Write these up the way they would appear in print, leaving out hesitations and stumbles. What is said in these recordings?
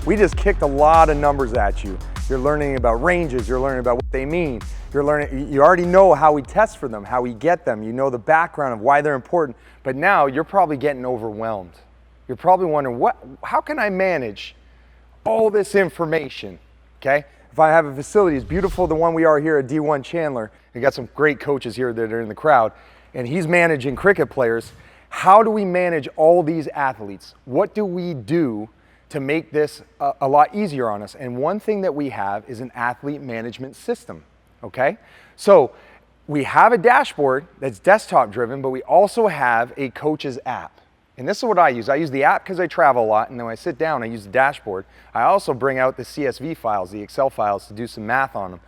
We just kicked a lot of numbers at you. You're learning about ranges, you're learning about what they mean. You already know how we test for them, how we get them. You know the background of why they're important, but now you're probably getting overwhelmed. You're probably wondering, how can I manage all this information, okay? If I have a facility as beautiful the one we are here at D1 Chandler, we got some great coaches here that are in the crowd, and he's managing cricket players. How do we manage all these athletes? What do we do to make this a lot easier on us? And one thing that we have is an athlete management system, okay? So we have a dashboard that's desktop driven, but we also have a coach's app. And this is what I use. I use the app because I travel a lot, and then when I sit down, I use the dashboard. I also bring out the CSV files, the Excel files, to do some math on them.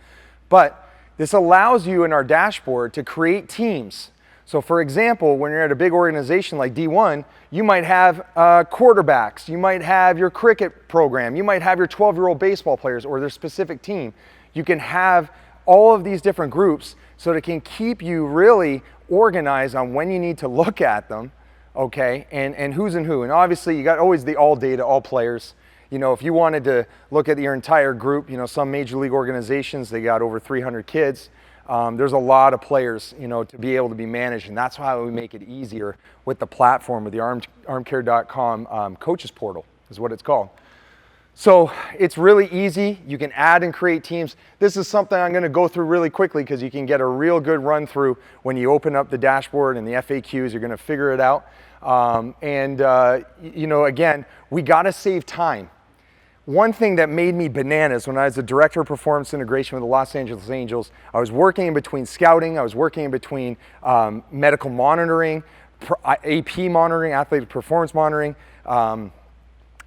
But this allows you in our dashboard to create teams. So for example, when you're at a big organization like D1, you might have quarterbacks, you might have your cricket program, you might have your 12-year-old baseball players or their specific team. You can have all of these different groups so that it can keep you really organized on when you need to look at them, okay, and who's and who. And obviously you got always the all data, all players. You know, if you wanted to look at your entire group, you know, some major league organizations, they got over 300 kids. There's a lot of players, you know, to be able to be managed, and that's how we make it easier with the platform, with the ArmCare.com coaches portal is what it's called. So it's really easy. You can add and create teams. This is something I'm going to go through really quickly because you can get a real good run through when you open up the dashboard and the FAQs. You're going to figure it out. You know, again, we got to save time. One thing that made me bananas when I was the director of performance integration with the Los Angeles Angels, I was working in between scouting, I was working in between medical monitoring, AP monitoring, athletic performance monitoring.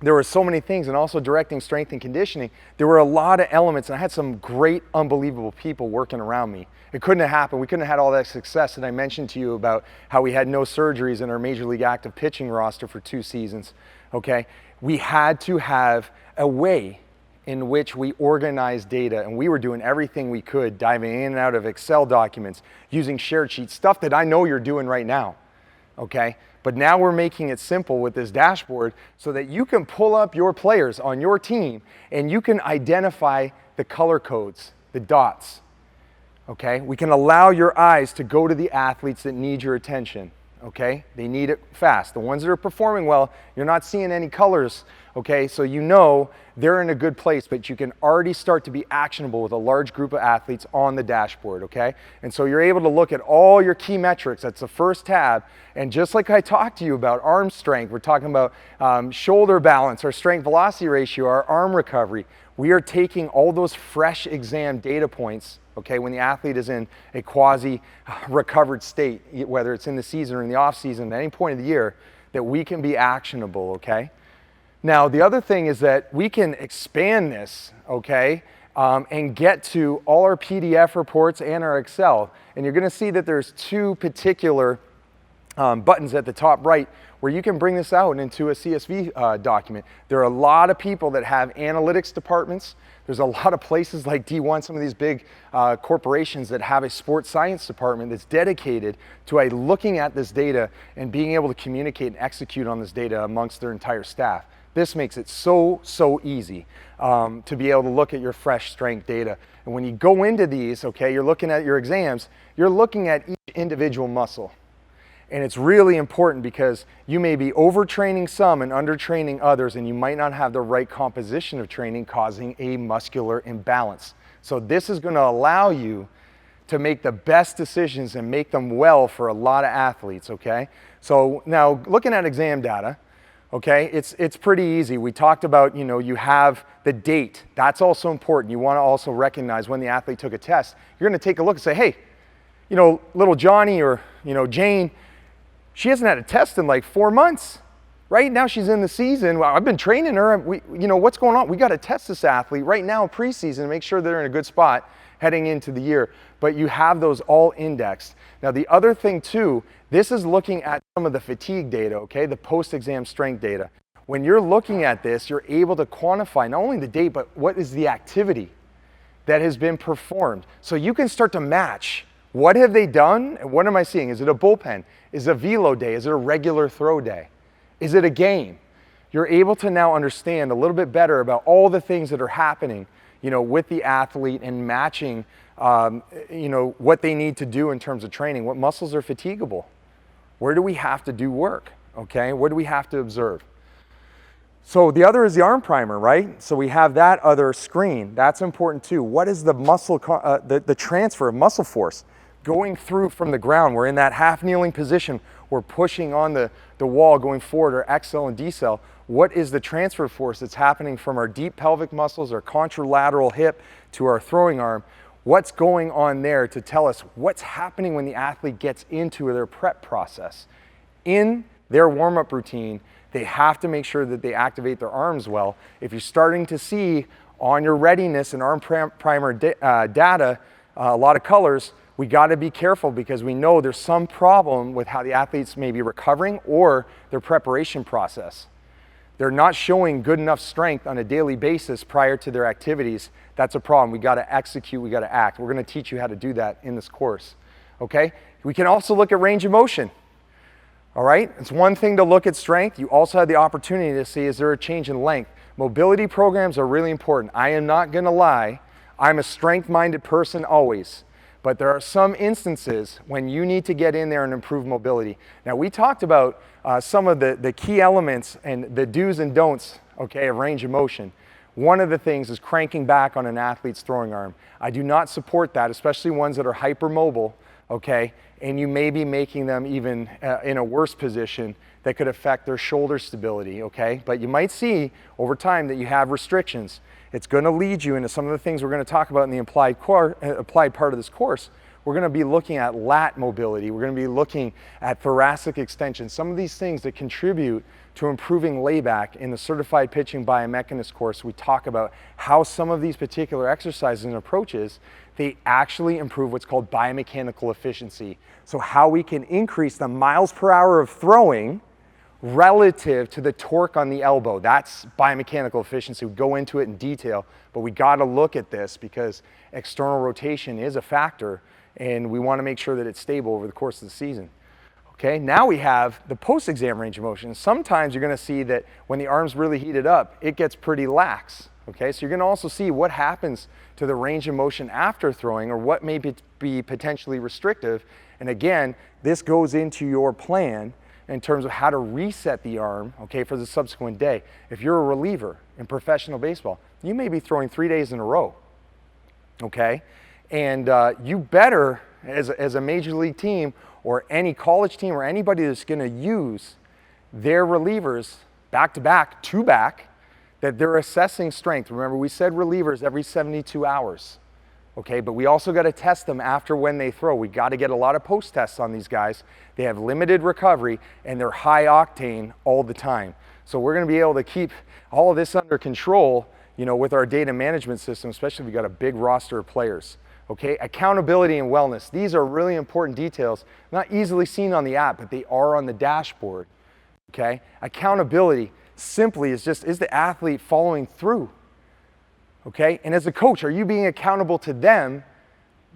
There were so many things, and also directing strength and conditioning. There were a lot of elements, and I had some great, unbelievable people working around me. It couldn't have happened. We couldn't have had all that success that I mentioned to you about how we had no surgeries in our Major League active pitching roster for 2 seasons, okay? We had to have a way in which we organize data, and we were doing everything we could, diving in and out of Excel documents, using shared sheets, stuff that I know you're doing right now, okay? But now we're making it simple with this dashboard so that you can pull up your players on your team and you can identify the color codes, the dots, okay? We can allow your eyes to go to the athletes that need your attention, okay? They need it fast. The ones that are performing well, you're not seeing any colors, okay? So you know they're in a good place, but you can already start to be actionable with a large group of athletes on the dashboard, okay? And so you're able to look at all your key metrics. That's the first tab. And just like I talked to you about arm strength, we're talking about shoulder balance, our strength velocity ratio, our arm recovery. We are taking all those fresh exam data points, okay, when the athlete is in a quasi-recovered state, whether it's in the season or in the off-season, at any point of the year, that we can be actionable, okay? Now, the other thing is that we can expand this, okay, and get to all our PDF reports and our Excel. And you're going to see that there's 2 particular buttons at the top right where you can bring this out into a CSV document. There are a lot of people that have analytics departments. There's a lot of places like D1, some of these big corporations that have a sports science department that's dedicated to looking at this data and being able to communicate and execute on this data amongst their entire staff. This makes it so easy to be able to look at your fresh strength data. And when you go into these, okay, you're looking at your exams, you're looking at each individual muscle. And it's really important because you may be overtraining some and undertraining others, and you might not have the right composition of training, causing a muscular imbalance. So this is going to allow you to make the best decisions and make them well for a lot of athletes, okay? So now looking at exam data, okay, it's pretty easy. We talked about, you know, you have the date. That's also important. You want to also recognize when the athlete took a test. You're going to take a look and say, hey, you know, little Johnny or, you know, Jane, she hasn't had a test in like 4 months. Right now she's in the season. Well, I've been training her. You know, what's going on? We got to test this athlete right now in preseason to make sure they're in a good spot heading into the year. But you have those all indexed. Now the other thing too, this is looking at some of the fatigue data, okay, the post-exam strength data. When you're looking at this, you're able to quantify not only the date, but what is the activity that has been performed. So you can start to match. What have they done? And what am I seeing? Is it a bullpen? Is it a velo day? Is it a regular throw day? Is it a game? you're able to now understand a little bit better about all the things that are happening, with the athlete and matching, what they need to do in terms of training. What muscles are fatigable? Where do we have to do work? Okay, where do we have to observe? So the other is the arm primer, right? So we have that other screen. That's important too. What is the muscle, the transfer of muscle force going through from the ground? We're in that half kneeling position. We're pushing on the wall going forward, or exhale and decel. What is the transfer force that's happening from our deep pelvic muscles, our contralateral hip to our throwing arm? What's going on there to tell us what's happening when the athlete gets into their prep process? In their warm-up routine, they have to make sure that they activate their arms well. If you're starting to see on your readiness and arm primer data a lot of colors, we got to be careful, because we know there's some problem with how the athletes may be recovering or their preparation process. They're not showing good enough strength on a daily basis prior to their activities. That's a problem. We got to execute, we got to act. We're going to teach you how to do that in this course. Okay? We can also look at range of motion. All right, it's one thing to look at strength. You also have the opportunity to see, is there a change in length? Mobility programs are really important. I am not gonna lie, I'm a strength-minded person always, but there are some instances when you need to get in there and improve mobility. Now, we talked about some of the key elements and the do's and don'ts, okay, of range of motion. One of the things is cranking back on an athlete's throwing arm. I do not support that, especially ones that are hypermobile, okay, and you may be making them even in a worse position that could affect their shoulder stability, okay? But you might see over time that you have restrictions. It's going to lead you into some of the things we're going to talk about in the applied part of this course. We're going to be looking at lat mobility. We're going to be looking at thoracic extension, some of these things that contribute to improving layback. In the Certified Pitching Biomechanist course, we talk about how some of these particular exercises and approaches, they actually improve what's called biomechanical efficiency. So how we can increase the miles per hour of throwing relative to the torque on the elbow. That's biomechanical efficiency. We go into it in detail, but we got to look at this because external rotation is a factor, and we want to make sure that it's stable over the course of the season. Okay, now we have the post-exam range of motion. Sometimes you're going to see that when the arm's really heated up, it gets pretty lax. Okay, so you're going to also see what happens to the range of motion after throwing, or what may be potentially restrictive. And again, this goes into your plan in terms of how to reset the arm, okay, for the subsequent day. If you're a reliever in professional baseball, you may be throwing 3 days in a row, okay? And you better, as a major league team or any college team or anybody that's going to use their relievers back-to-back, two-back, that they're assessing strength. Remember, we said relievers every 72 hours, okay? But we also got to test them after when they throw. We got to get a lot of post-tests on these guys. They have limited recovery, and they're high octane all the time. So we're going to be able to keep all of this under control, with our data management system, especially if we've got a big roster of players. Okay, accountability and wellness. These are really important details, not easily seen on the app, but they are on the dashboard. Okay, accountability simply is the athlete following through? Okay, and as a coach, are you being accountable to them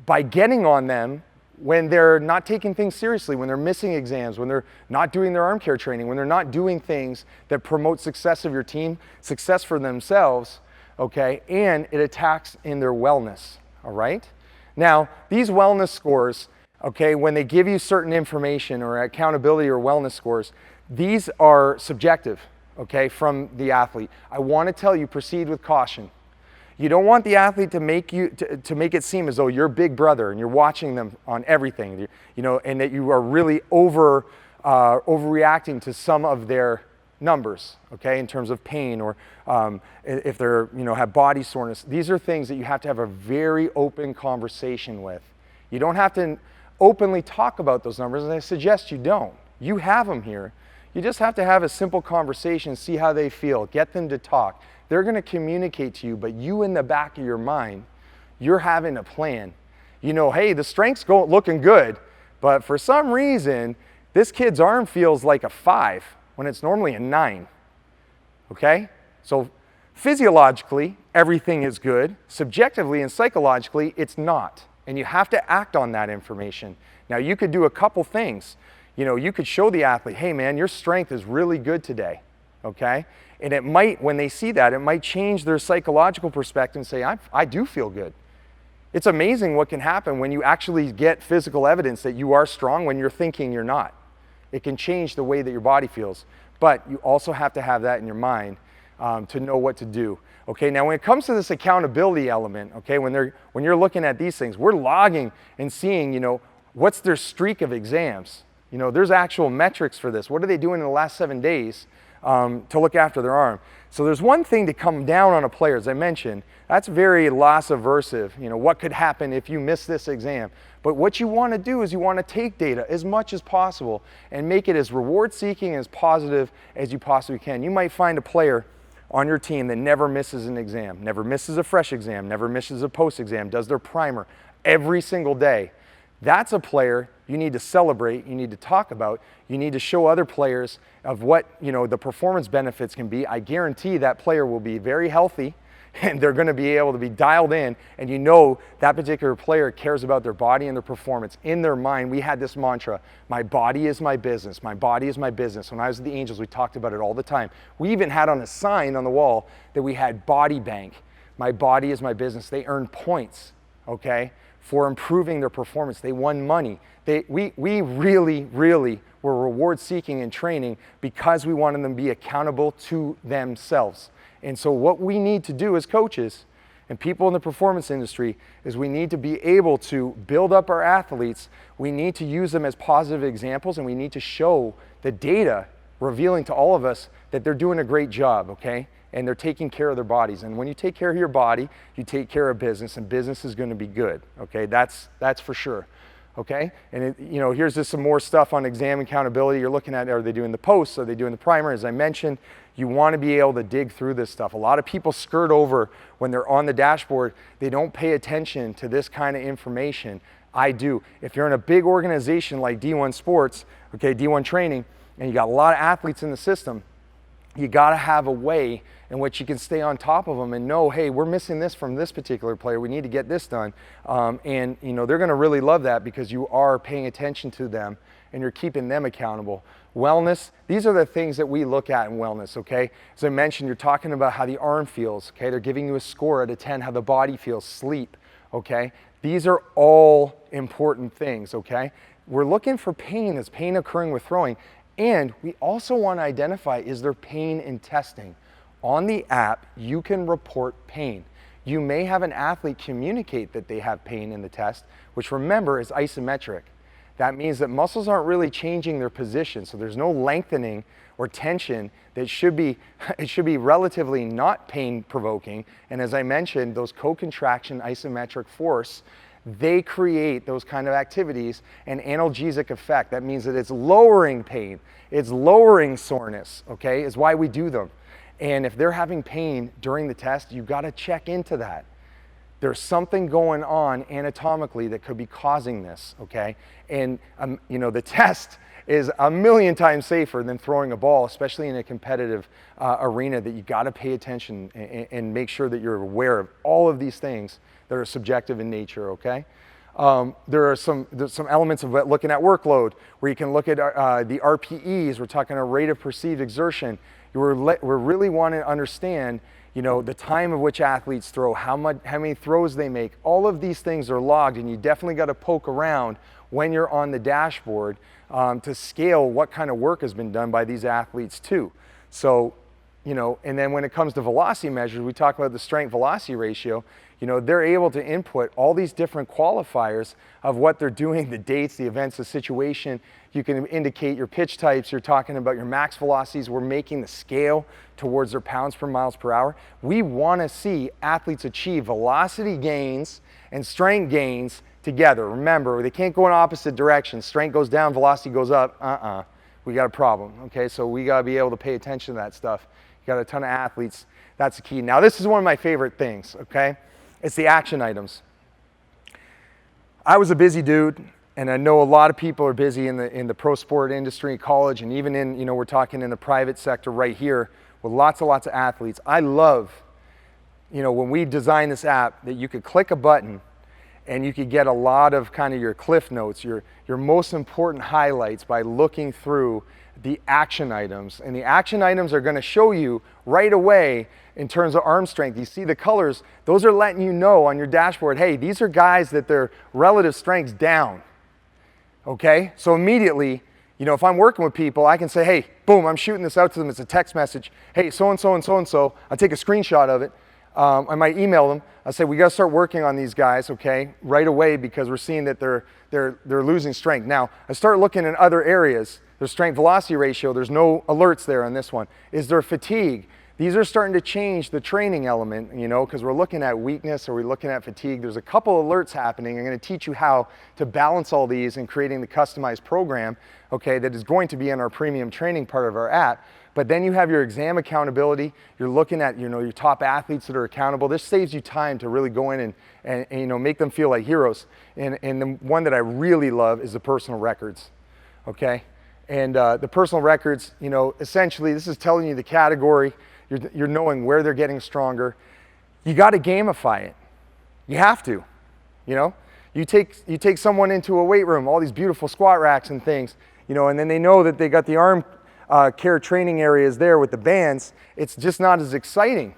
by getting on them when they're not taking things seriously, when they're missing exams, when they're not doing their ArmCare training, when they're not doing things that promote success of your team, success for themselves, okay, and it attacks in their wellness, all right? Now, these wellness scores, okay, when they give you certain information or accountability or wellness scores, these are subjective, okay, from the athlete. I want to tell you, proceed with caution. You don't want the athlete to make it seem as though you're big brother and you're watching them on everything, and that you are really overreacting to some of their numbers, okay, in terms of pain or if they're, have body soreness. These are things that you have to have a very open conversation with. You don't have to openly talk about those numbers, and I suggest you don't. You have them here. You just have to have a simple conversation, see how they feel, get them to talk. They're going to communicate to you, but you in the back of your mind, you're having a plan. Hey, the strength's looking good, but for some reason, this kid's arm feels like a 5 when it's normally a 9, okay? So physiologically, everything is good. Subjectively and psychologically, it's not. And you have to act on that information. Now, you could do a couple things. You could show the athlete, hey man, your strength is really good today, okay? And it might, when they see that, it might change their psychological perspective and say, I do feel good. It's amazing what can happen when you actually get physical evidence that you are strong when you're thinking you're not. It can change the way that your body feels. But you also have to have that in your mind to know what to do. Okay, now when it comes to this accountability element, okay, when you're looking at these things, we're logging and seeing, you know, what's their streak of exams. You know, there's actual metrics for this. What are they doing in the last 7 days to look after their arm? So there's one thing to come down on a player, as I mentioned. That's very loss aversive. You know, what could happen if you miss this exam? But what you want to do is you want to take data as much as possible and make it as reward seeking, as positive as you possibly can. You might find a player on your team that never misses an exam, never misses a fresh exam, never misses a post exam, does their primer every single day. That's a player you need to celebrate, you need to talk about, you need to show other players of what, you know, the performance benefits can be. I guarantee that player will be very healthy and they're going to be able to be dialed in, and you know that particular player cares about their body and their performance. In their mind, we had this mantra, my body is my business, my body is my business. When I was at the Angels, we talked about it all the time. We even had on a sign on the wall that we had body bank, my body is my business. They earned points, okay, for improving their performance. They won money. We really were reward seeking in training because we wanted them to be accountable to themselves. And so what we need to do as coaches and people in the performance industry is we need to be able to build up our athletes. We need to use them as positive examples, and we need to show the data revealing to all of us that they're doing a great job, okay? And they're taking care of their bodies. And when you take care of your body, you take care of business, and business is going to be good, okay? That's for sure. Okay, and you know, here's just some more stuff on exam accountability. You're looking at, are they doing the posts? Are they doing the primer? As I mentioned, you want to be able to dig through this stuff. A lot of people skirt over when they're on the dashboard. They don't pay attention to this kind of information. I do. If you're in a big organization like D1 Sports, okay, D1 Training, and you got a lot of athletes in the system, you got to have a way in which you can stay on top of them and know, hey, we're missing this from this particular player. We need to get this done. And you know, they're going to really love that because you are paying attention to them and you're keeping them accountable. Wellness, these are the things that we look at in wellness, okay? As I mentioned, you're talking about how the arm feels, okay? They're giving you a score out of 10, how the body feels, sleep, okay? These are all important things, okay? We're looking for pain. Is pain occurring with throwing? And we also want to identify, is there pain in testing? On the app, you can report pain. You may have an athlete communicate that they have pain in the test, which remember is isometric. That means that muscles aren't really changing their position, so there's no lengthening or tension that should be, it should be relatively not pain provoking. And as I mentioned, those co-contraction isometric force, they create those kind of activities, an analgesic effect. That means that it's lowering pain, it's lowering soreness, okay, is why we do them. And if they're having pain during the test, you've got to check into that. There's something going on anatomically that could be causing this, okay? And you know, the test is a million times safer than throwing a ball, especially in a competitive arena, that you got to pay attention and make sure that you're aware of all of these things that are subjective in nature, okay? There's some elements of looking at workload where you can look at the RPEs. We're talking a rate of perceived exertion. We're really wanting to understand, you know, the time of which athletes throw, how many throws they make. All of these things are logged, and you definitely got to poke around when you're on the dashboard to scale what kind of work has been done by these athletes too. So, you know, and then when it comes to velocity measures, we talk about the strength velocity ratio. You know, they're able to input all these different qualifiers of what they're doing, the dates, the events, the situation. You can indicate your pitch types. You're talking about your max velocities. We're making the scale towards their pounds per miles per hour. We want to see athletes achieve velocity gains and strength gains together. Remember, they can't go in opposite directions. Strength goes down, velocity goes up. We got a problem, okay? So we got to be able to pay attention to that stuff. You got a ton of athletes. That's the key. Now, this is one of my favorite things, okay? It's the action items. I was a busy dude, and I know a lot of people are busy in the pro sport industry, college, and even in, you know, we're talking in the private sector right here with lots of athletes. I love, you know, when we designed this app that you could click a button and you could get a lot of kind of your cliff notes, your most important highlights by looking through the action items. And the action items are going to show you right away in terms of arm strength. You see the colors, those are letting you know on your dashboard, hey, these are guys that their relative strength's down. Okay, so immediately, you know, if I'm working with people, I can say, hey, boom, I'm shooting this out to them. It's a text message. Hey, so-and-so and so-and-so. I'll take a screenshot of it. I might email them. I say, we got to start working on these guys, okay, right away, because we're seeing that they're losing strength. Now, I start looking in other areas. Their strength velocity ratio, there's no alerts there on this one. Is there fatigue? These are starting to change the training element, you know, because we're looking at weakness or we're looking at fatigue. There's a couple alerts happening. I'm going to teach you how to balance all these in creating the customized program, okay, that is going to be in our premium training part of our app. But then you have your exam accountability. You're looking at, you know, your top athletes that are accountable. This saves you time to really go in and you know, make them feel like heroes. And the one that I really love is the personal records, okay? And the personal records, you know, essentially this is telling you the category. You're knowing where they're getting stronger. You got to gamify it. You have to, you know. You take someone into a weight room, all these beautiful squat racks and things, you know, and then they know that they got the ArmCare training areas there with the bands. It's just not as exciting,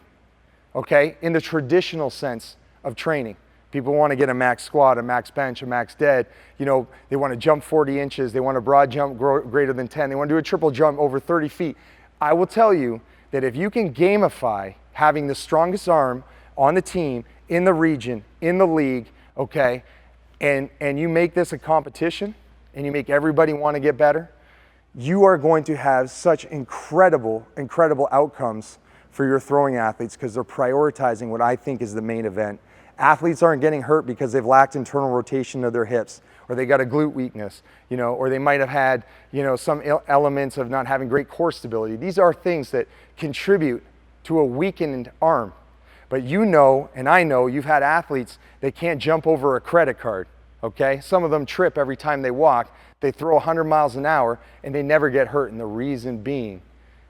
okay, in the traditional sense of training. People want to get a max squat, a max bench, a max dead. You know, they want to jump 40 inches. They want a broad jump greater than 10. They want to do a triple jump over 30 feet. I will tell you that if you can gamify having the strongest arm on the team, in the region, in the league, okay, and you make this a competition and you make everybody want to get better, you are going to have such incredible outcomes for your throwing athletes because they're prioritizing what I think is the main event. Athletes aren't getting hurt because they've lacked internal rotation of their hips, or they got a glute weakness, you know, or they might have had, you know, some elements of not having great core stability. These are things that contribute to a weakened arm. But you know, and I know, you've had athletes that can't jump over a credit card, okay? Some of them trip every time they walk. They throw 100 miles an hour and they never get hurt, and the reason being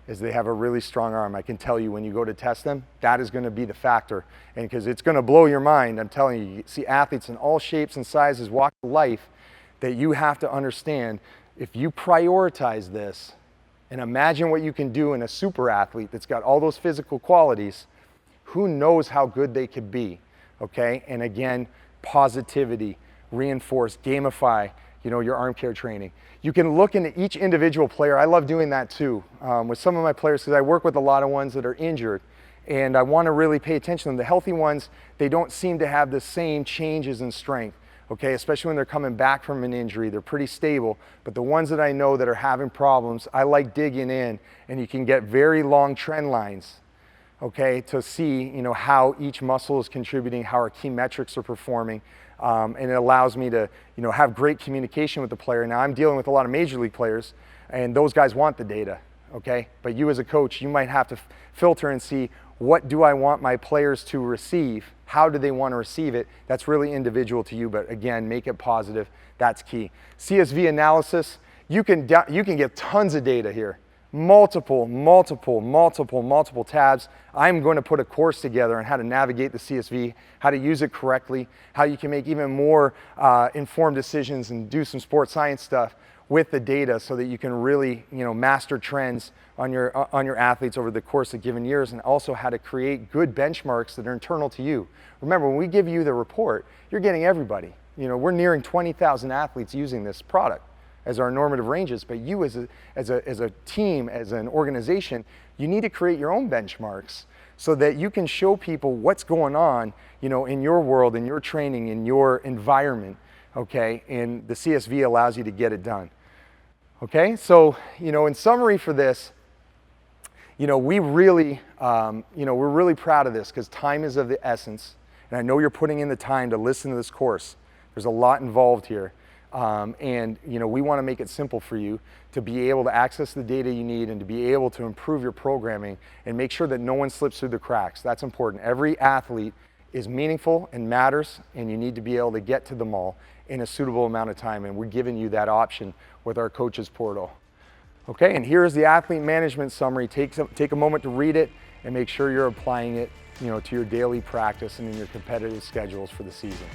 is they have a really strong arm. I can tell you when you go to test them, that is going to be the factor. And because it's going to blow your mind, I'm telling you, you see athletes in all shapes and sizes walk life that you have to understand. If you prioritize this and imagine what you can do in a super athlete that's got all those physical qualities, who knows how good they could be, okay? And again, positivity, reinforce, gamify, you know, your ArmCare training. You can look into each individual player. I love doing that too with some of my players because I work with a lot of ones that are injured, and I want to really pay attention to them. The healthy ones, they don't seem to have the same changes in strength, okay, especially when they're coming back from an injury. They're pretty stable, but the ones that I know that are having problems, I like digging in, and you can get very long trend lines, okay, to see, you know, how each muscle is contributing, how our key metrics are performing. And it allows me to, you know, have great communication with the player. Now, I'm dealing with a lot of major league players, and those guys want the data, okay? But you as a coach, you might have to filter and see, what do I want my players to receive? How do they want to receive it? That's really individual to you, but again, make it positive. That's key. CSV analysis, you can get tons of data here. Multiple tabs. I'm going to put a course together on how to navigate the CSV, how to use it correctly, how you can make even more informed decisions and do some sports science stuff with the data so that you can really, you know, master trends on your athletes over the course of given years, and also how to create good benchmarks that are internal to you. Remember, when we give you the report, you're getting everybody. You know, we're nearing 20,000 athletes using this product as our normative ranges, but you as a team, as an organization, you need to create your own benchmarks so that you can show people what's going on, you know, in your world, in your training, in your environment, okay? And the CSV allows you to get it done. Okay, so, you know, in summary for this, you know, we're really proud of this because time is of the essence, and I know you're putting in the time to listen to this course. There's a lot involved here. And you know, we want to make it simple for you to be able to access the data you need and to be able to improve your programming and make sure that no one slips through the cracks. That's important. Every athlete is meaningful and matters, and you need to be able to get to them all in a suitable amount of time, and we're giving you that option with our coaches portal. Okay, and here's the athlete management summary. Take a moment to read it and make sure you're applying it, you know, to your daily practice and in your competitive schedules for the season.